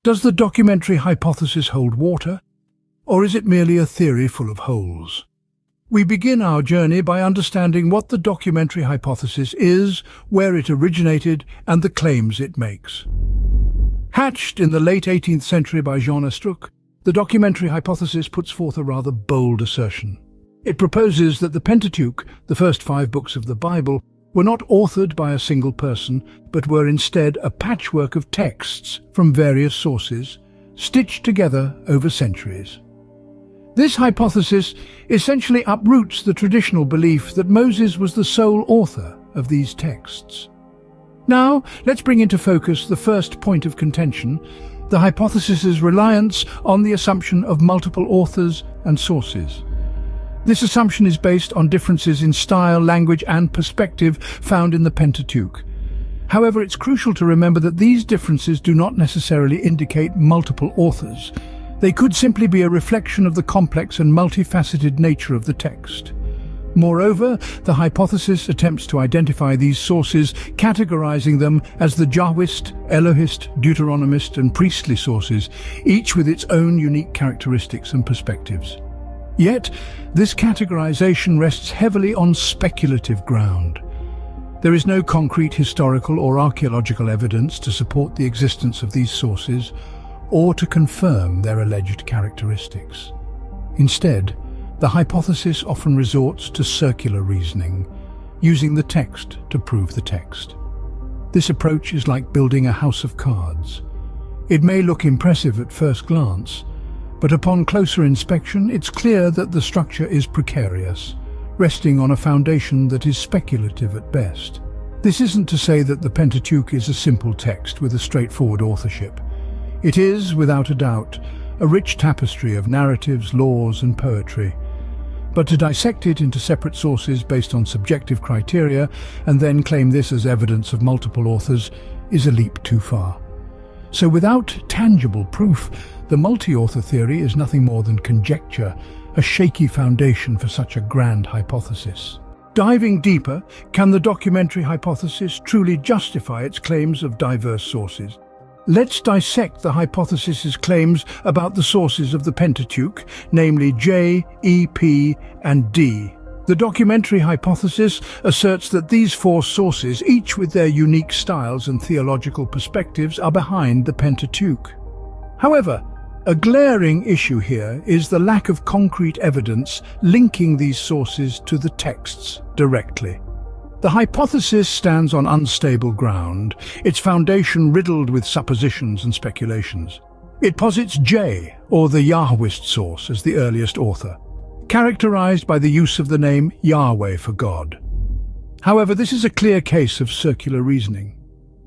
Does the documentary hypothesis hold water, or is it merely a theory full of holes? We begin our journey by understanding what the documentary hypothesis is, where it originated, and the claims it makes. Hatched in the late 18th century by Jean Estruc, the documentary hypothesis puts forth a rather bold assertion. It proposes that the Pentateuch, the first 5 books of the Bible, were not authored by a single person, but were instead a patchwork of texts from various sources, stitched together over centuries. This hypothesis essentially uproots the traditional belief that Moses was the sole author of these texts. Now, let's bring into focus the first point of contention, the hypothesis's reliance on the assumption of multiple authors and sources. This assumption is based on differences in style, language, and perspective found in the Pentateuch. However, it's crucial to remember that these differences do not necessarily indicate multiple authors. They could simply be a reflection of the complex and multifaceted nature of the text. Moreover, the hypothesis attempts to identify these sources, categorizing them as the Jahwist, Elohist, Deuteronomist, and priestly sources, each with its own unique characteristics and perspectives. Yet, this categorization rests heavily on speculative ground. There is no concrete historical or archaeological evidence to support the existence of these sources or to confirm their alleged characteristics. Instead, the hypothesis often resorts to circular reasoning, using the text to prove the text. This approach is like building a house of cards. It may look impressive at first glance, but upon closer inspection, it's clear that the structure is precarious, resting on a foundation that is speculative at best. This isn't to say that the Pentateuch is a simple text with a straightforward authorship. It is, without a doubt, a rich tapestry of narratives, laws, and poetry. But to dissect it into separate sources based on subjective criteria and then claim this as evidence of multiple authors is a leap too far. So without tangible proof, the multi-author theory is nothing more than conjecture, a shaky foundation for such a grand hypothesis. Diving deeper, can the documentary hypothesis truly justify its claims of diverse sources? Let's dissect the hypothesis's claims about the sources of the Pentateuch, namely J, E, P, and D. The documentary hypothesis asserts that these 4 sources, each with their unique styles and theological perspectives, are behind the Pentateuch. However, a glaring issue here is the lack of concrete evidence linking these sources to the texts directly. The hypothesis stands on unstable ground, its foundation riddled with suppositions and speculations. It posits J, or the Yahwist source, as the earliest author, characterized by the use of the name Yahweh for God. However, this is a clear case of circular reasoning.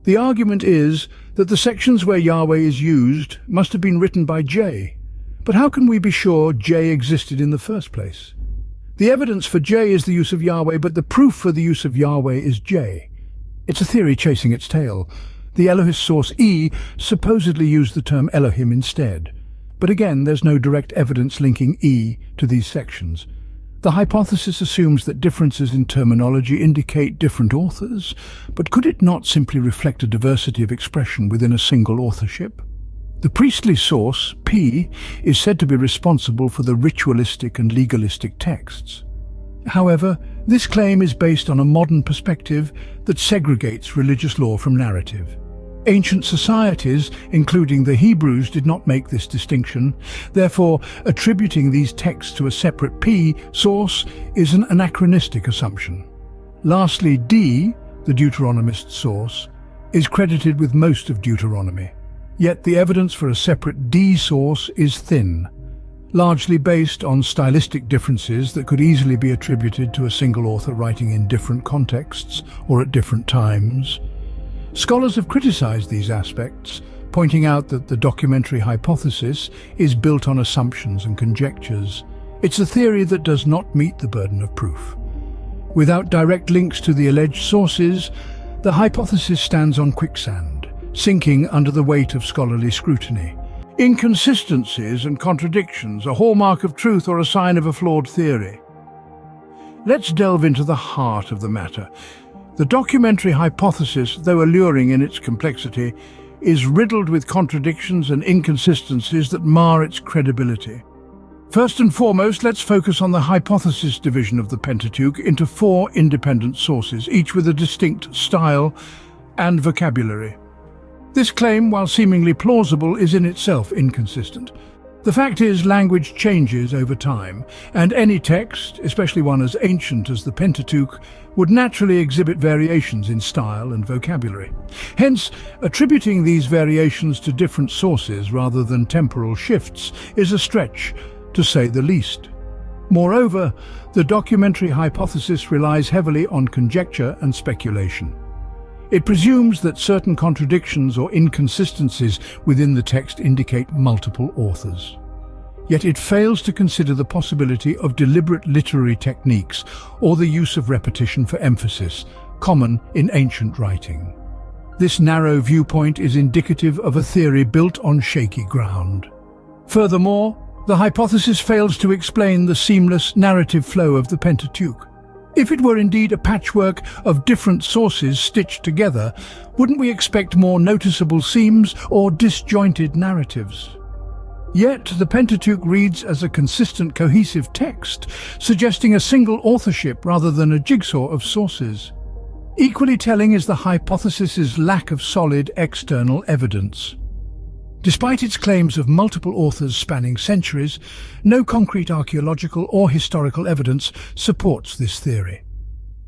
The argument is that the sections where Yahweh is used must have been written by J. But how can we be sure J existed in the first place? The evidence for J is the use of Yahweh, but the proof for the use of Yahweh is J. It's a theory chasing its tail. The Elohist source E supposedly used the term Elohim instead. But again, there's no direct evidence linking E to these sections. The hypothesis assumes that differences in terminology indicate different authors, but could it not simply reflect a diversity of expression within a single authorship? The priestly source, P, is said to be responsible for the ritualistic and legalistic texts. However, this claim is based on a modern perspective that segregates religious law from narrative. Ancient societies, including the Hebrews, did not make this distinction. Therefore, attributing these texts to a separate P source is an anachronistic assumption. Lastly, D, the Deuteronomist source, is credited with most of Deuteronomy. Yet the evidence for a separate D source is thin, largely based on stylistic differences that could easily be attributed to a single author writing in different contexts or at different times. Scholars have criticized these aspects, pointing out that the documentary hypothesis is built on assumptions and conjectures. It's a theory that does not meet the burden of proof. Without direct links to the alleged sources, the hypothesis stands on quicksand, sinking under the weight of scholarly scrutiny. Inconsistencies and contradictions, a hallmark of truth or a sign of a flawed theory. Let's delve into the heart of the matter. The documentary hypothesis, though alluring in its complexity, is riddled with contradictions and inconsistencies that mar its credibility. First and foremost, let's focus on the hypothesis division of the Pentateuch into 4 independent sources, each with a distinct style and vocabulary. This claim, while seemingly plausible, is in itself inconsistent. The fact is, language changes over time, and any text, especially one as ancient as the Pentateuch, would naturally exhibit variations in style and vocabulary. Hence, attributing these variations to different sources rather than temporal shifts is a stretch, to say the least. Moreover, the documentary hypothesis relies heavily on conjecture and speculation. It presumes that certain contradictions or inconsistencies within the text indicate multiple authors. Yet it fails to consider the possibility of deliberate literary techniques or the use of repetition for emphasis, common in ancient writing. This narrow viewpoint is indicative of a theory built on shaky ground. Furthermore, the hypothesis fails to explain the seamless narrative flow of the Pentateuch. If it were indeed a patchwork of different sources stitched together, wouldn't we expect more noticeable seams or disjointed narratives? Yet the Pentateuch reads as a consistent, cohesive text, suggesting a single authorship rather than a jigsaw of sources. Equally telling is the hypothesis's lack of solid external evidence. Despite its claims of multiple authors spanning centuries, no concrete archaeological or historical evidence supports this theory.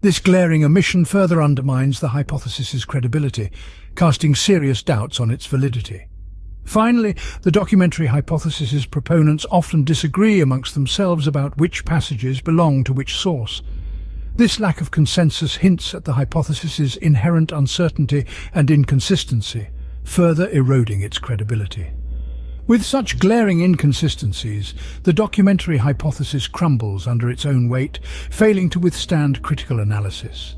This glaring omission further undermines the hypothesis's credibility, casting serious doubts on its validity. Finally, the documentary hypothesis's proponents often disagree amongst themselves about which passages belong to which source. This lack of consensus hints at the hypothesis's inherent uncertainty and inconsistency, further eroding its credibility. With such glaring inconsistencies, the documentary hypothesis crumbles under its own weight, failing to withstand critical analysis.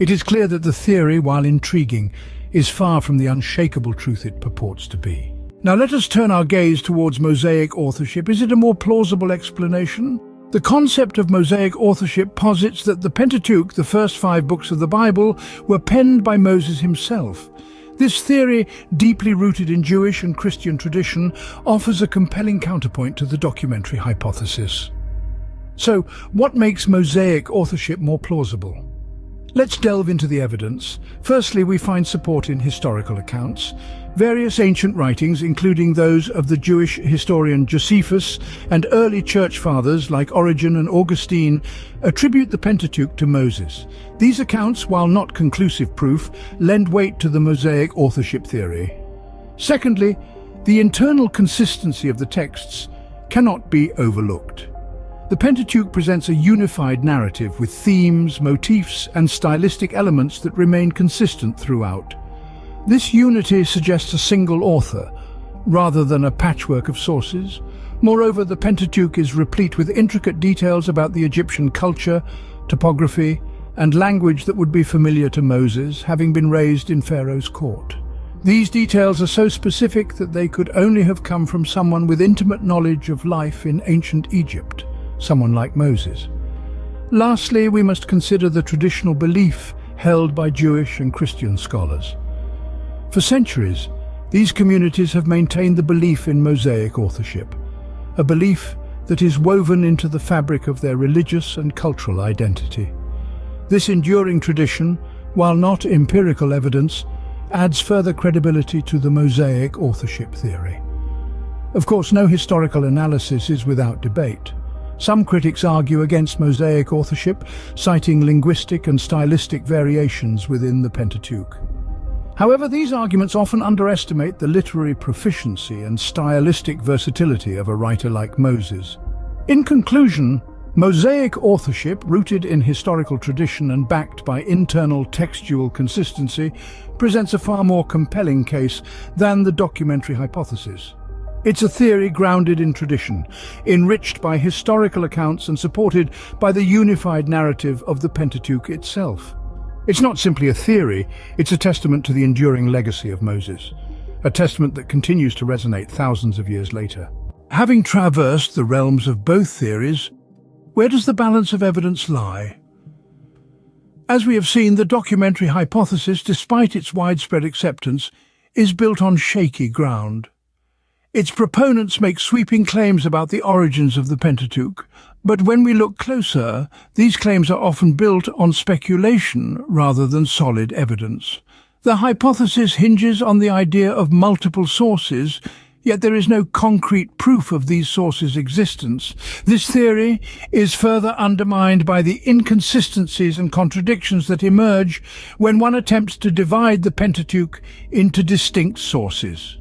It is clear that the theory, while intriguing, is far from the unshakable truth it purports to be. Now let us turn our gaze towards Mosaic authorship. Is it a more plausible explanation? The concept of Mosaic authorship posits that the Pentateuch, the first 5 books of the Bible, were penned by Moses himself. This theory, deeply rooted in Jewish and Christian tradition, offers a compelling counterpoint to the documentary hypothesis. So, what makes Mosaic authorship more plausible? Let's delve into the evidence. Firstly, we find support in historical accounts. Various ancient writings, including those of the Jewish historian Josephus and early church fathers like Origen and Augustine, attribute the Pentateuch to Moses. These accounts, while not conclusive proof, lend weight to the Mosaic authorship theory. Secondly, the internal consistency of the texts cannot be overlooked. The Pentateuch presents a unified narrative with themes, motifs, and stylistic elements that remain consistent throughout. This unity suggests a single author, rather than a patchwork of sources. Moreover, the Pentateuch is replete with intricate details about the Egyptian culture, topography, and language that would be familiar to Moses, having been raised in Pharaoh's court. These details are so specific that they could only have come from someone with intimate knowledge of life in ancient Egypt, someone like Moses. Lastly, we must consider the traditional belief held by Jewish and Christian scholars. For centuries, these communities have maintained the belief in Mosaic authorship, a belief that is woven into the fabric of their religious and cultural identity. This enduring tradition, while not empirical evidence, adds further credibility to the Mosaic authorship theory. Of course, no historical analysis is without debate. Some critics argue against Mosaic authorship, citing linguistic and stylistic variations within the Pentateuch. However, these arguments often underestimate the literary proficiency and stylistic versatility of a writer like Moses. In conclusion, Mosaic authorship, rooted in historical tradition and backed by internal textual consistency, presents a far more compelling case than the documentary hypothesis. It's a theory grounded in tradition, enriched by historical accounts and supported by the unified narrative of the Pentateuch itself. It's not simply a theory, it's a testament to the enduring legacy of Moses, a testament that continues to resonate thousands of years later. Having traversed the realms of both theories, where does the balance of evidence lie? As we have seen, the documentary hypothesis, despite its widespread acceptance, is built on shaky ground. Its proponents make sweeping claims about the origins of the Pentateuch, but when we look closer, these claims are often built on speculation rather than solid evidence. The hypothesis hinges on the idea of multiple sources, yet there is no concrete proof of these sources' existence. This theory is further undermined by the inconsistencies and contradictions that emerge when one attempts to divide the Pentateuch into distinct sources.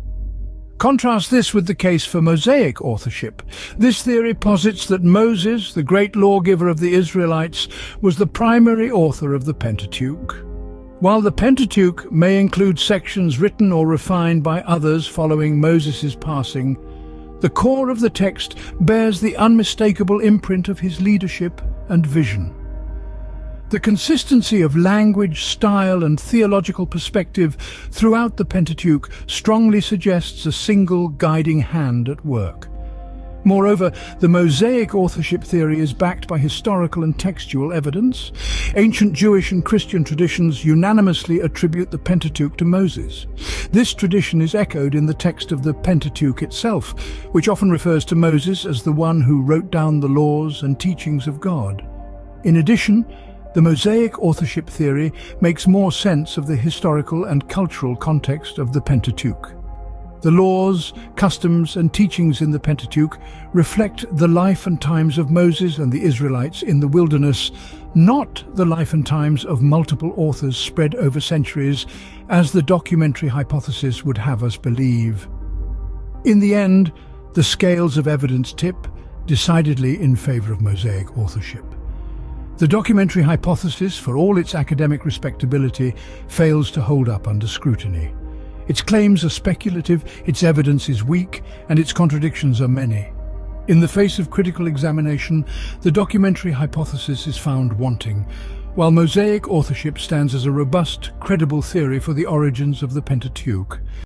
Contrast this with the case for Mosaic authorship. This theory posits that Moses, the great lawgiver of the Israelites, was the primary author of the Pentateuch. While the Pentateuch may include sections written or refined by others following Moses' passing, the core of the text bears the unmistakable imprint of his leadership and vision. The consistency of language, style, and theological perspective throughout the Pentateuch strongly suggests a single guiding hand at work. Moreover, the Mosaic authorship theory is backed by historical and textual evidence. Ancient Jewish and Christian traditions unanimously attribute the Pentateuch to Moses. This tradition is echoed in the text of the Pentateuch itself, which often refers to Moses as the one who wrote down the laws and teachings of God. In addition, the Mosaic authorship theory makes more sense of the historical and cultural context of the Pentateuch. The laws, customs, and teachings in the Pentateuch reflect the life and times of Moses and the Israelites in the wilderness, not the life and times of multiple authors spread over centuries, as the documentary hypothesis would have us believe. In the end, the scales of evidence tip decidedly in favor of Mosaic authorship. The documentary hypothesis, for all its academic respectability, fails to hold up under scrutiny. Its claims are speculative, its evidence is weak, and its contradictions are many. In the face of critical examination, the documentary hypothesis is found wanting, while Mosaic authorship stands as a robust, credible theory for the origins of the Pentateuch.